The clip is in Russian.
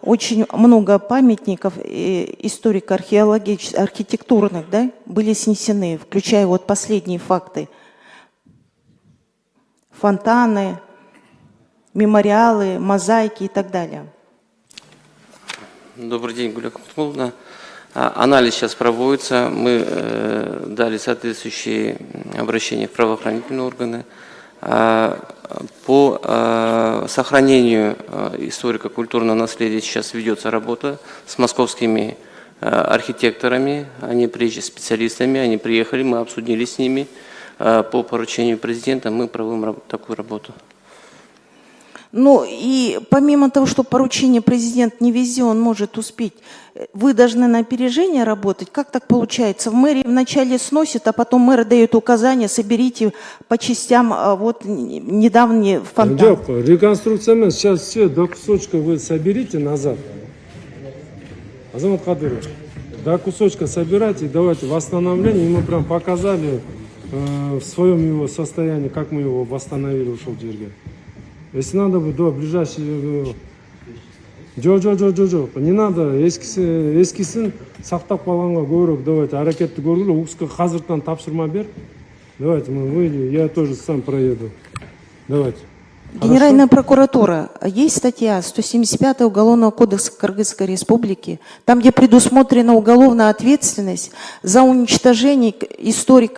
очень много памятников историко-археологических, архитектурных, да, были снесены, включая вот последние факты. Фонтаны, мемориалы, мозаики и так далее. Добрый день, Гуля Кутмуловна. Анализ сейчас проводится. Мы дали соответствующие обращения в правоохранительные органы. По сохранению историко-культурного наследия сейчас ведется работа с московскими архитекторами, они приезжали, специалистами, они приехали, мы обсудили с ними. По поручению президента мы проводим такую работу. Ну и помимо того, что поручение президент не везде, он может успеть, вы должны на опережение работать. Как так получается? В мэрии вначале сносит, а потом мэр дает указания, соберите по частям вот недавний фонтан. Реконструкция, сейчас все до кусочка вы соберите назад. Азамат Кадыров, до кусочка собирайте, давайте восстановление. И мы прям показали в своем его состоянии, как мы его восстановили, ушел жерге. Если надо бы до ближайшего... Жо. Не надо, ескисін сақтап қалғанға көріп, давайте, әрекетті көргілі, ұқсқа қазірттан тапсырма бер. Давайте, мы выйдем, я тоже сам проеду. Давайте. Генеральная прокуратура. Есть статья 175 Уголовного кодекса Кыргызской Республики, там, где предусмотрена уголовная ответственность за уничтожение историка.